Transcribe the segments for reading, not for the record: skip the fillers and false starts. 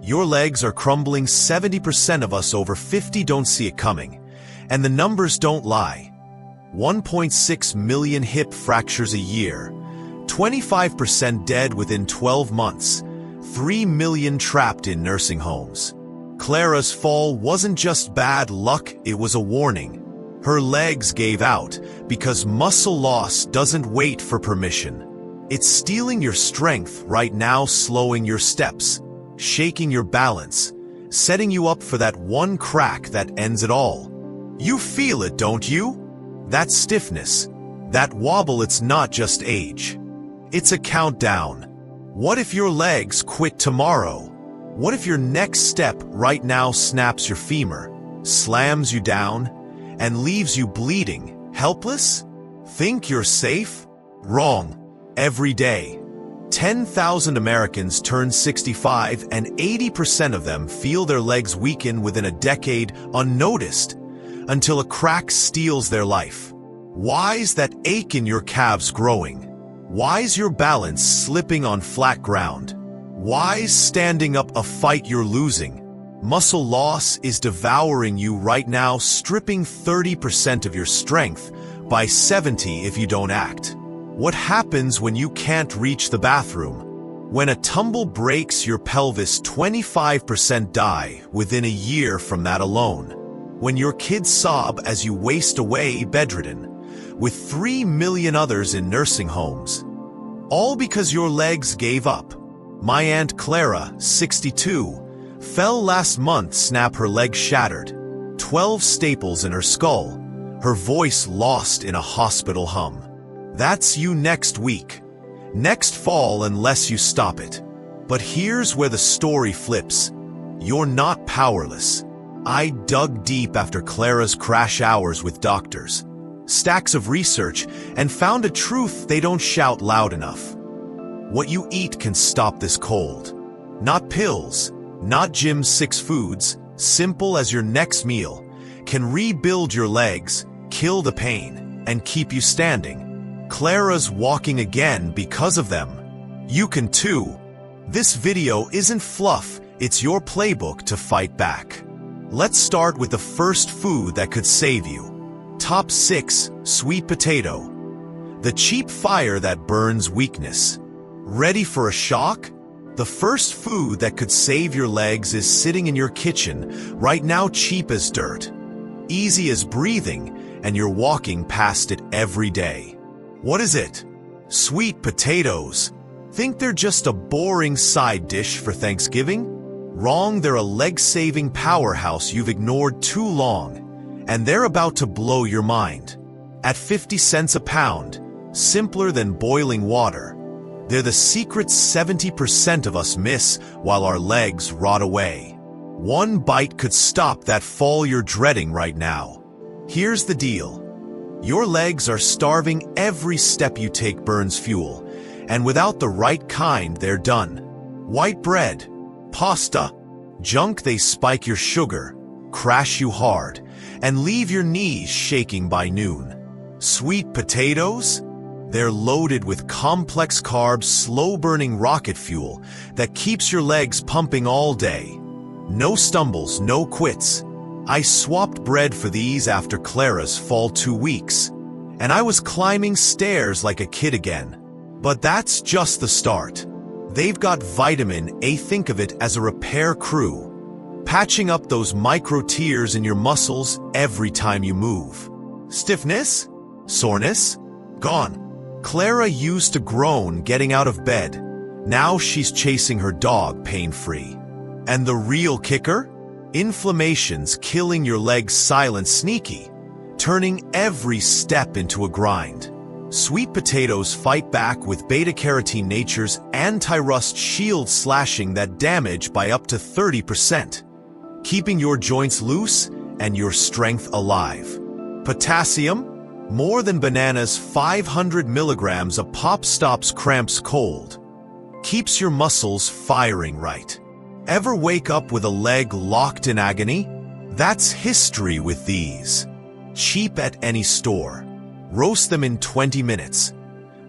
Your legs are crumbling. 70% of us over 50 don't see it coming. And the numbers don't lie. 1.6 million hip fractures a year. 25% dead within 12 months. 3 million trapped in nursing homes. Clara's fall wasn't just bad luck, it was a warning. Her legs gave out because muscle loss doesn't wait for permission. It's stealing your strength right now, slowing your steps, shaking your balance, setting you up for that one crack that ends it all. You feel it, don't you? That stiffness, that wobble. It's not just age. It's a countdown. What if your legs quit tomorrow? What if your next step right now snaps your femur, slams you down, and leaves you bleeding, helpless? Think you're safe? Wrong. Every day, 10,000 Americans turn 65 and 80% of them feel their legs weaken within a decade unnoticed until a crack steals their life. Why's that ache in your calves growing? Why's your balance slipping on flat ground? Why's standing up a fight you're losing? Muscle loss is devouring you right now, stripping 30% of your strength by 70 if you don't act. What happens when you can't reach the bathroom? When a tumble breaks your pelvis, 25% die within a year from that alone. When your kids sob as you waste away bedridden, with 3 million others in nursing homes. All because your legs gave up. My Aunt Clara, 62, fell last month, snap her leg shattered, 12 staples in her skull, her voice lost in a hospital hum. That's you next week, next fall unless you stop it. But here's where the story flips. You're not powerless. I dug deep after Clara's crash hours with doctors, stacks of research, and found a truth they don't shout loud enough. What you eat can stop this cold. Not pills, not Jim's 6 foods, simple as your next meal, can rebuild your legs, kill the pain, and keep you standing. Clara's walking again because of them. You can too. This video isn't fluff, it's your playbook to fight back. Let's start with the first food that could save you. Top 6, sweet potato. The cheap fire that burns weakness. Ready for a shock? The first food that could save your legs is sitting in your kitchen right now, cheap as dirt, easy as breathing, and you're walking past it every day. What is it? Sweet potatoes. Think they're just a boring side dish for Thanksgiving? Wrong, they're a leg-saving powerhouse you've ignored too long, and they're about to blow your mind. At 50 cents a pound, simpler than boiling water, they're the secret 70% of us miss while our legs rot away. One bite could stop that fall you're dreading right now. Here's the deal. Your legs are starving. Every step you take burns fuel, and without the right kind, they're done. White bread, pasta, junk. They spike your sugar, crash you hard, and leave your knees shaking by noon. Sweet potatoes? They're loaded with complex carbs, slow-burning rocket fuel that keeps your legs pumping all day. No stumbles, no quits. I swapped bread for these after Clara's fall 2 weeks, and I was climbing stairs like a kid again. But that's just the start. They've got vitamin A. Think of it as a repair crew, patching up those micro tears in your muscles every time you move. Stiffness? Soreness? Gone. Clara used to groan getting out of bed. Now she's chasing her dog pain-free. And the real kicker? Inflammation's killing your legs silent, sneaky, turning every step into a grind. Sweet potatoes fight back with beta-carotene, nature's anti-rust shield, slashing that damage by up to 30%, keeping your joints loose and your strength alive. Potassium? More than bananas, 500 milligrams a pop, stops cramps cold, keeps your muscles firing right. Ever wake up with a leg locked in agony? That's history with these. Cheap at any store. Roast them in 20 minutes.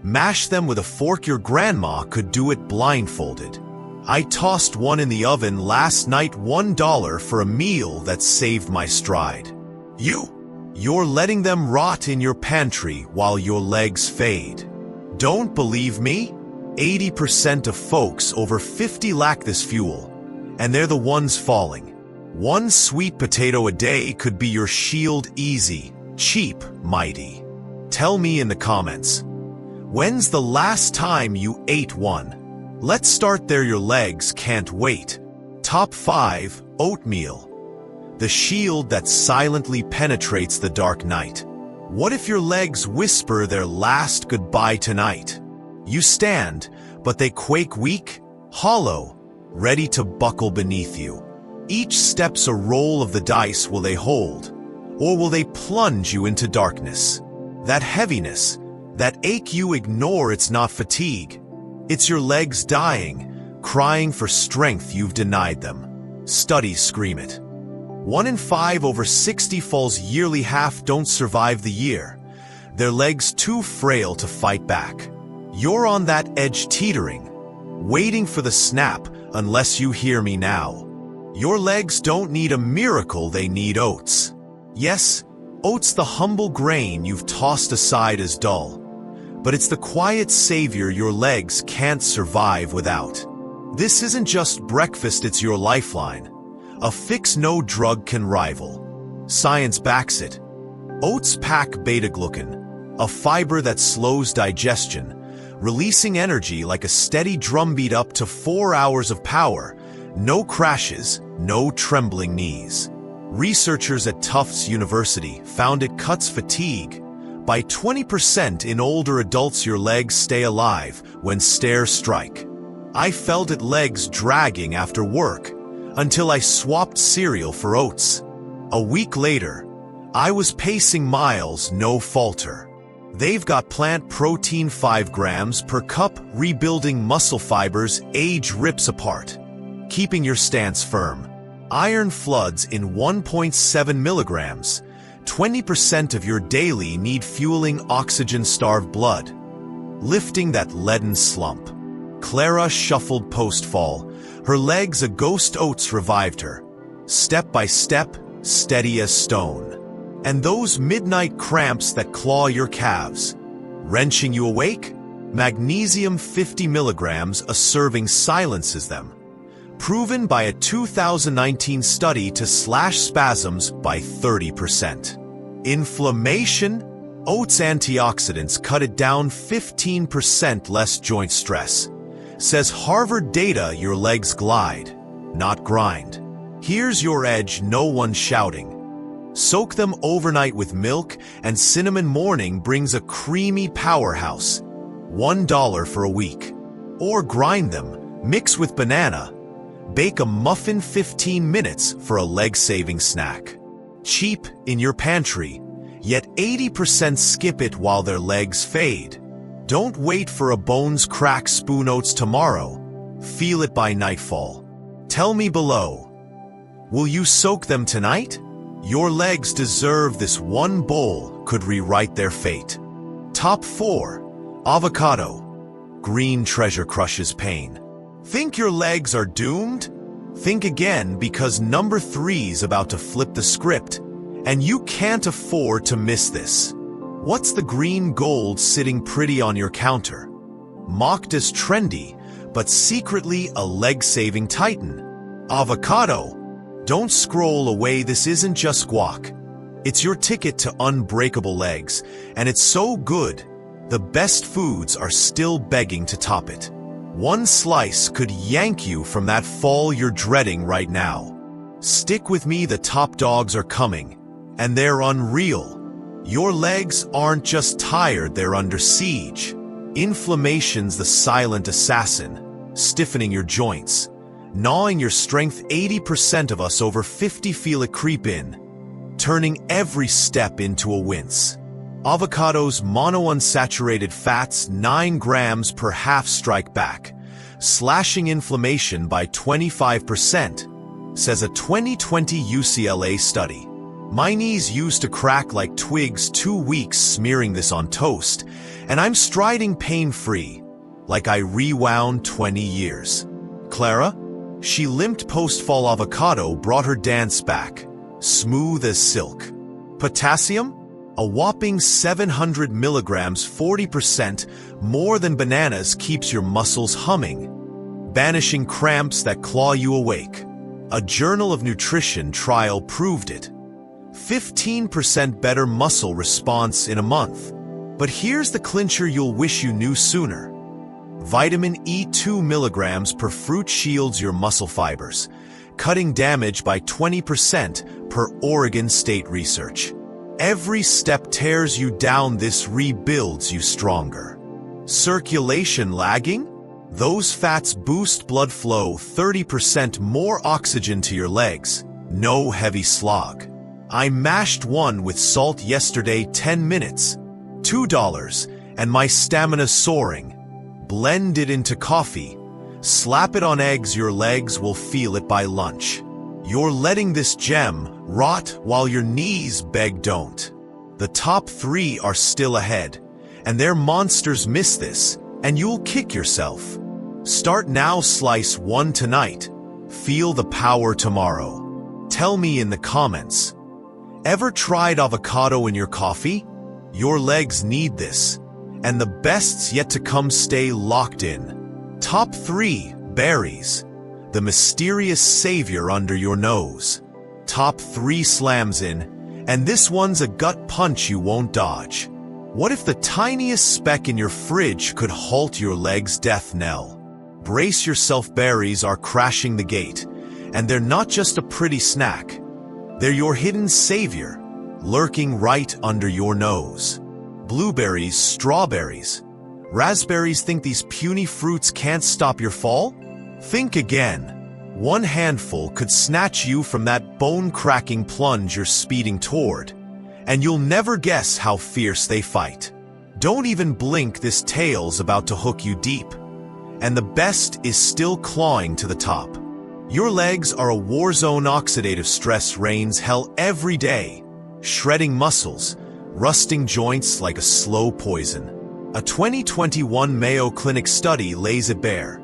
Mash them with a fork. Your grandma could do it blindfolded. I tossed one in the oven last night, $1 for a meal that saved my stride. You're letting them rot in your pantry while your legs fade. Don't believe me? 80% of folks over 50 lack this fuel, and they're the ones falling. One sweet potato a day could be your shield. Easy, cheap, mighty. Tell me in the comments, when's the last time you ate one? Let's start there, your legs can't wait. Top 5, oatmeal. The shield that silently penetrates the dark night. What if your legs whisper their last goodbye tonight? You stand, but they quake weak, hollow, ready to buckle beneath you. Each step's a roll of the dice. Will they hold, or will they plunge you into darkness? That heaviness, that ache you ignore, it's not fatigue. It's your legs dying, crying for strength you've denied them. Studies scream it. 1 in 5 over 60 falls yearly, half don't survive the year. Their legs too frail to fight back. You're on that edge, teetering, waiting for the snap, unless you hear me now. Your legs don't need a miracle, they need oats. Yes, oats, the humble grain you've tossed aside as dull. But it's the quiet savior your legs can't survive without. This isn't just breakfast, it's your lifeline. A fix no drug can rival. Science backs it. Oats pack beta-glucan, a fiber that slows digestion, releasing energy like a steady drumbeat, up to 4 hours of power. No crashes, no trembling knees. Researchers at Tufts University found it cuts fatigue by 20% in older adults. Your legs stay alive when stairs strike. I felt it legs dragging after work until I swapped cereal for oats. A week later, I was pacing miles, no falter. They've got plant protein 5 grams per cup, rebuilding muscle fibers age rips apart, keeping your stance firm. Iron floods in 1.7 milligrams, 20% of your daily need, fueling oxygen-starved blood, lifting that leaden slump. Clara shuffled post-fall, her legs a ghost. Oats revived her, step by step, steady as stone. And those midnight cramps that claw your calves, wrenching you awake? Magnesium 50 milligrams a serving silences them. Proven by a 2019 study to slash spasms by 30%. Inflammation? Oats antioxidants cut it down 15%, less joint stress. Says Harvard data. Your legs glide, not grind. Here's your edge, no one shouting. Soak them overnight with milk and cinnamon. Morning brings a creamy powerhouse. $1 for a week. Or grind them, mix with banana. Bake a muffin, 15 minutes for a leg-saving snack. Cheap in your pantry, yet 80% skip it while their legs fade. Don't wait for a bones crack. Spoon oats tomorrow. Feel it by nightfall. Tell me below, will you soak them tonight? Your legs deserve this. One bowl could rewrite their fate. Top 4, avocado. Green treasure crushes pain. Think your legs are doomed? Think again, because number 3's about to flip the script, and you can't afford to miss this. What's the green gold sitting pretty on your counter? Mocked as trendy, but secretly a leg-saving titan. Avocado. Don't scroll away, this isn't just guac. It's your ticket to unbreakable legs, and it's so good, the best foods are still begging to top it. One slice could yank you from that fall you're dreading right now. Stick with me, the top dogs are coming, and they're unreal. Your legs aren't just tired, they're under siege. Inflammation's the silent assassin, stiffening your joints, gnawing your strength. 80% of us over 50 feel it creep in, turning every step into a wince. Avocado's monounsaturated fats, 9 grams per half, strike back, slashing inflammation by 25%, says a 2020 UCLA study. My knees used to crack like twigs 2 weeks smearing this on toast, and I'm striding pain-free, like I rewound 20 years. Clara? She limped post-fall avocado brought her dance back, smooth as silk. Potassium? A whopping 700 milligrams, 40% more than bananas, keeps your muscles humming, banishing cramps that claw you awake. A Journal of Nutrition trial proved it. 15% better muscle response in a month. But here's the clincher you'll wish you knew sooner. Vitamin E 2 milligrams per fruit shields your muscle fibers, cutting damage by 20% per Oregon State research. Every step tears you down, this rebuilds you stronger. Circulation lagging? Those fats boost blood flow, 30% more oxygen to your legs. No heavy slog. I mashed one with salt yesterday, 10 minutes. $2, and my stamina soaring. Blend it into coffee. Slap it on eggs, your legs will feel it by lunch. You're letting this gem rot while your knees beg don't. The top 3 are still ahead, and their monsters. Miss this, and you'll kick yourself. Start now, slice one tonight. Feel the power tomorrow. Tell me in the comments. Ever tried avocado in your coffee? Your legs need this, and the best's yet to come. Stay locked in. Top 3, berries. The mysterious savior under your nose. Top 3 slams in, and this one's a gut punch you won't dodge. What if the tiniest speck in your fridge could halt your leg's death knell? Brace yourself, berries are crashing the gate, and they're not just a pretty snack. They're your hidden savior, lurking right under your nose. Blueberries, strawberries, raspberries. Think these puny fruits can't stop your fall? Think again. One handful could snatch you from that bone-cracking plunge you're speeding toward, and you'll never guess how fierce they fight. Don't even blink, this tale's about to hook you deep, and the best is still clawing to the top. Your legs are a war zone. Oxidative stress rains hell every day, shredding muscles, rusting joints like a slow poison. A 2021 Mayo Clinic study lays it bare.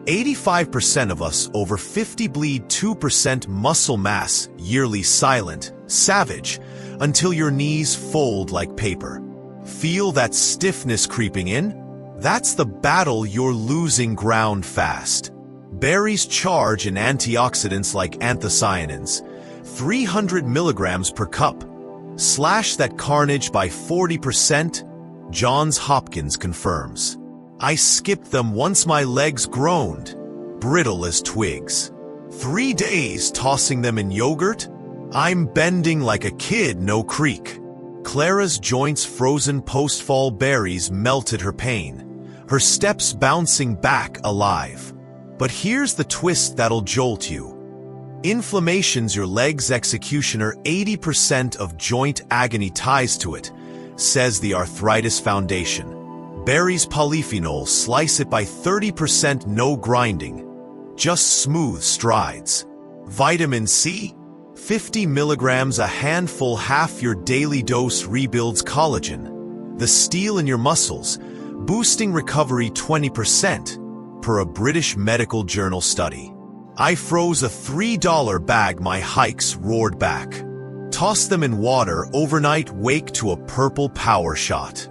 85% of us over 50 bleed 2% muscle mass yearly. Silent, savage, until your knees fold like paper. Feel that stiffness creeping in? That's the battle you're losing ground fast. Berries charge in antioxidants like anthocyanins, 300 milligrams per cup. Slash that carnage by 40%, Johns Hopkins confirms. I skipped them once my legs groaned, brittle as twigs. 3 days tossing them in yogurt? I'm bending like a kid, no creak. Clara's joints frozen post-fall, berries melted her pain, her steps bouncing back alive. But here's the twist that'll jolt you. Inflammation's your leg's executioner, 80% of joint agony ties to it, says the Arthritis Foundation. Berries polyphenol, slice it by 30%, no grinding, just smooth strides. Vitamin C, 50 milligrams a handful, half your daily dose, rebuilds collagen, the steel in your muscles, boosting recovery 20%, per a British Medical Journal study. I froze a $3 bag, my hikes roared back. Toss them in water overnight, wake to a purple power shot.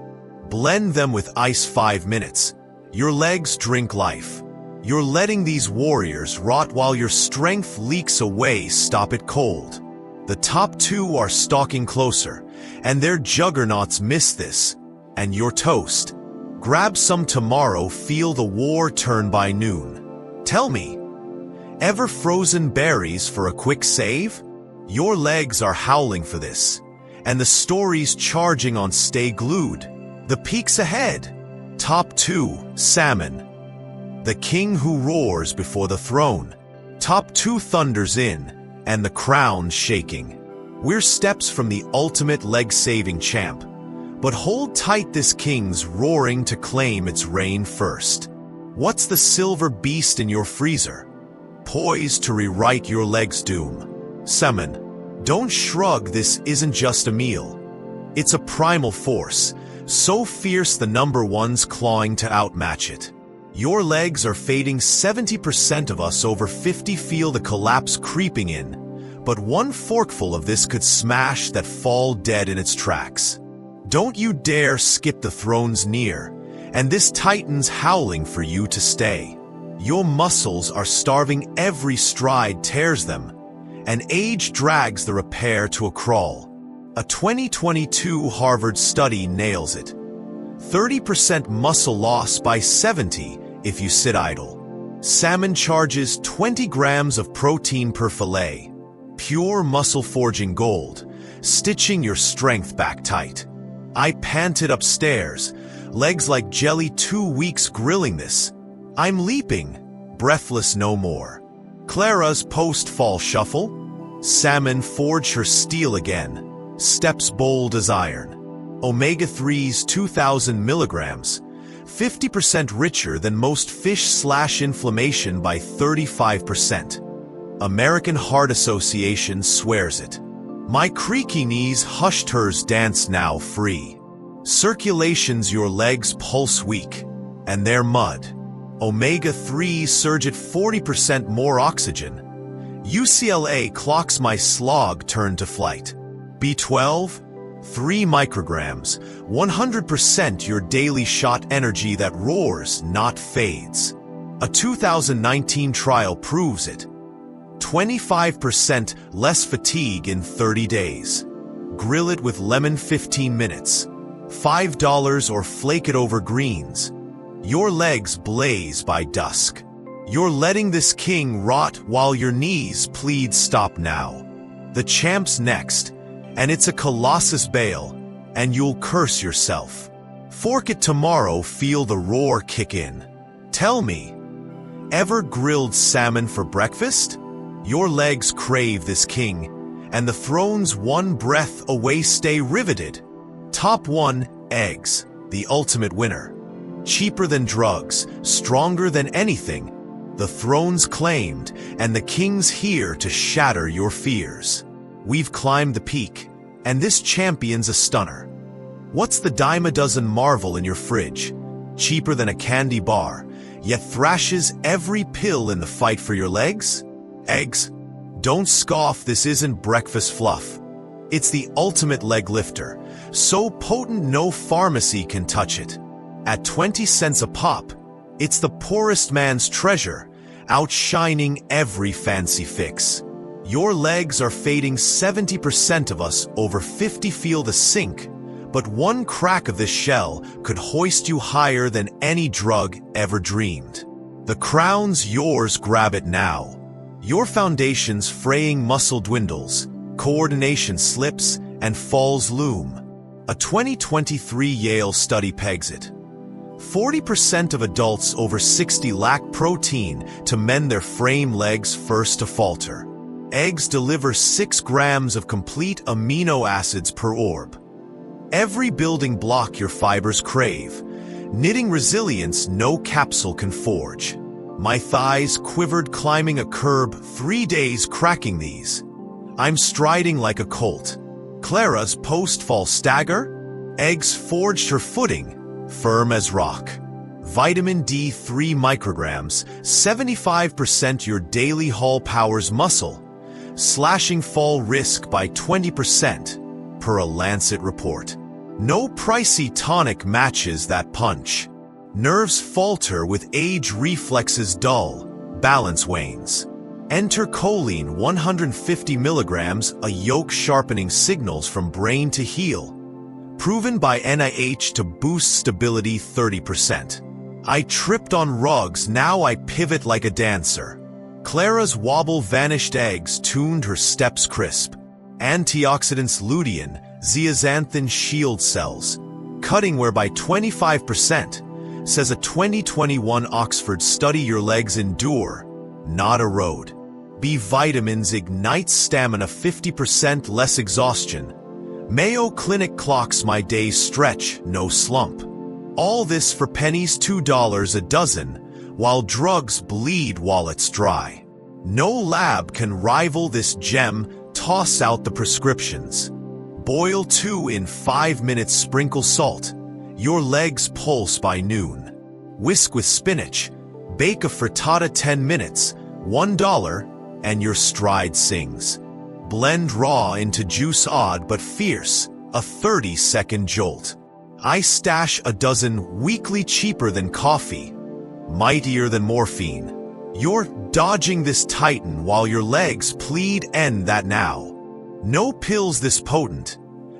Blend them with ice, 5 minutes. Your legs drink life. You're letting these warriors rot while your strength leaks away. Stop it cold. The top 2 are stalking closer, and their juggernauts. Miss this, and you're toast. Grab some tomorrow, feel the war turn by noon. Tell me, ever frozen berries for a quick save? Your legs are howling for this, and the story's charging on. Stay glued. The peak's ahead. Top 2, salmon. The king who roars before the throne. Top 2 thunders in, and the crown's shaking. We're steps from the ultimate leg-saving champ. But hold tight, this king's roaring to claim its reign first. What's the silver beast in your freezer, poised to rewrite your leg's doom? Salmon. Don't shrug, this isn't just a meal. It's a primal force, so fierce the number one's clawing to outmatch it. Your legs are fading. 70% of us over 50 feel the collapse creeping in, but one forkful of this could smash that fall dead in its tracks. Don't you dare skip the thrones near, and this titan's howling for you to stay. Your muscles are starving, every stride tears them, and age drags the repair to a crawl. A 2022 Harvard study nails it. 30% muscle loss by 70 if you sit idle. Salmon charges 20 grams of protein per fillet. Pure muscle-forging gold, stitching your strength back tight. I panted upstairs, legs like jelly, 2 weeks grilling this. I'm leaping, breathless no more. Clara's post-fall shuffle. Salmon forge her steel again, steps bold as iron. Omega-3s 2,000 milligrams, 50% richer than most fish. Inflammation by 35%. American Heart Association swears it. My creaky knees hushed, hers dance now free. Circulation's your legs pulse weak, and they're mud. Omega-3 surge at 40% more oxygen. UCLA clocks my slog turn to flight. B12, 3 micrograms, 100% your daily shot, energy that roars, not fades. A 2019 trial proves it. 25% less fatigue in 30 days. Grill it with lemon, 15 minutes. $5 or flake it over greens. Your legs blaze by dusk. You're letting this king rot while your knees plead stop now. The champ's next, and it's a colossus bale, and you'll curse yourself. Fork it tomorrow, feel the roar kick in. Tell me, ever grilled salmon for breakfast? Your legs crave this king, and the throne's one breath away. Stay riveted. Top 1, eggs, the ultimate winner. Cheaper than drugs, stronger than anything. The throne's claimed, and the king's here to shatter your fears. We've climbed the peak, and this champion's a stunner. What's the dime a dozen marvel in your fridge? Cheaper than a candy bar, yet thrashes every pill in the fight for your legs? Eggs? Don't scoff, this isn't breakfast fluff. It's the ultimate leg lifter, so potent no pharmacy can touch it. At 20 cents a pop, it's the poorest man's treasure, outshining every fancy fix. Your legs are fading. 70% of us over 50 feel the sink, but one crack of this shell could hoist you higher than any drug ever dreamed. The crown's yours, grab it now. Your foundation's fraying, muscle dwindles, coordination slips, and falls loom. A 2023 Yale study pegs it. 40% of adults over 60 lack protein to mend their frame, legs first to falter. Eggs deliver 6 grams of complete amino acids per orb. Every building block your fibers crave, knitting resilience no capsule can forge. My thighs quivered climbing a curb, 3 days cracking these. I'm striding like a colt. Clara's post-fall stagger? Eggs forged her footing, firm as rock. Vitamin D 3 micrograms, 75% your daily haul powers muscle, slashing fall risk by 20%, per a Lancet report. No pricey tonic matches that punch. Nerves falter with age, reflexes dull, balance wanes. Enter choline 150 milligrams, a yolk-sharpening signals from brain to heel. Proven by NIH to boost stability 30%. I tripped on rugs, now I pivot like a dancer. Clara's wobble vanished, eggs tuned her steps crisp. Antioxidants lutein, zeaxanthin shield cells. Cutting wear by 25%. Says a 2021 Oxford study. Your legs endure, not erode. B vitamins ignite stamina, 50% less exhaustion. Mayo Clinic clocks my day's stretch, no slump. All this for pennies, $2 a dozen, while drugs bleed wallets dry. No lab can rival this gem, toss out the prescriptions. Boil 2 in 5 minutes, sprinkle salt. Your legs pulse by noon. Whisk with spinach. Bake a frittata 10 minutes, $1, and your stride sings. Blend raw into juice odd but fierce, a 30-second jolt. I stash a dozen weekly cheaper than coffee, mightier than morphine. You're dodging this titan while your legs plead end that now. No pills this potent,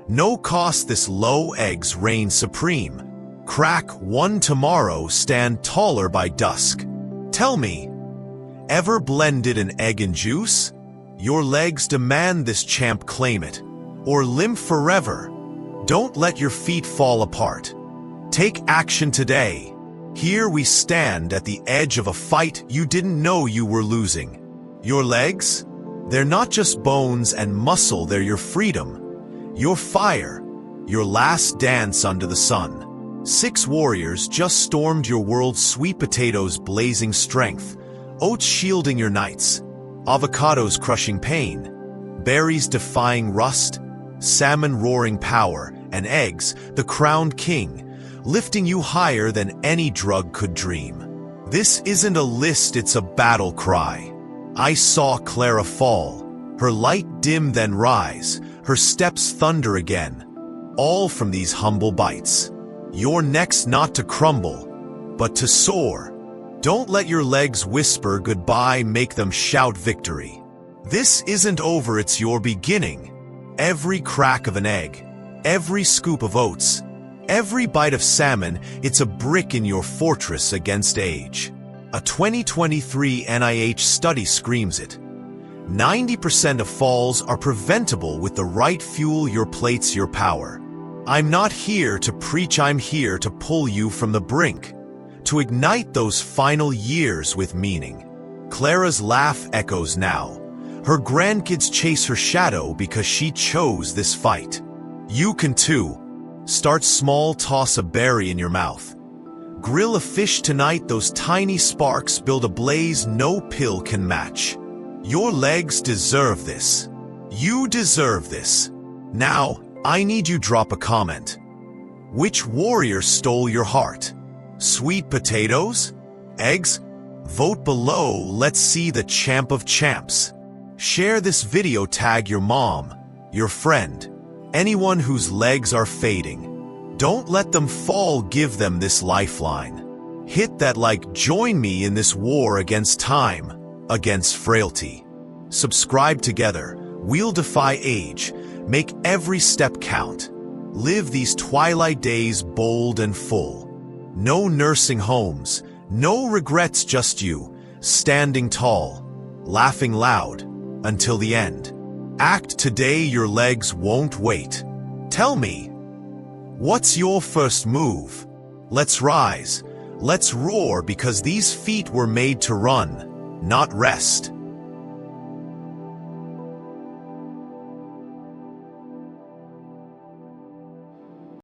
no cost this low, eggs reign supreme. Crack one tomorrow, stand taller by dusk. Tell me, ever blended an egg in juice? Your legs demand this, champ, claim it, or limp forever. Don't let your feet fall apart. Take action today. Here we stand at the edge of a fight you didn't know you were losing. Your legs? They're not just bones and muscle, they're your freedom, your fire, your last dance under the sun. 6 warriors just stormed your world, sweet potatoes blazing strength, oats shielding your nights, avocados crushing pain, berries defying rust, salmon roaring power, and eggs, the crowned king, lifting you higher than any drug could dream. This isn't a list, it's a battle cry. I saw Clara fall, her light dim then rise, her steps thunder again, all from these humble bites. You're next, not to crumble, but to soar. Don't let your legs whisper goodbye, make them shout victory. This isn't over, it's your beginning. Every crack of an egg, every scoop of oats, every bite of salmon, it's a brick in your fortress against age. A 2023 NIH study screams it. 90% of falls are preventable with the right fuel, your plates, your power. I'm not here to preach, I'm here to pull you from the brink, to ignite those final years with meaning. Clara's laugh echoes now. Her grandkids chase her shadow because she chose this fight. You can too. Start small, toss a berry in your mouth. Grill a fish tonight, those tiny sparks build a blaze no pill can match. Your legs deserve this. You deserve this. Now, I need you drop a comment. Which warrior stole your heart? Sweet potatoes? Eggs? Vote below, let's see the champ of champs. Share this video, tag your mom, your friend, anyone whose legs are fading. Don't let them fall, give them this lifeline. Hit that like, join me in this war against time, against frailty. Subscribe together, we'll defy age, make every step count. Live these twilight days bold and full. No nursing homes, no regrets, just you, standing tall, laughing loud, until the end. Act today, your legs won't wait. Tell me, what's your first move? Let's rise, let's roar, because these feet were made to run, not rest.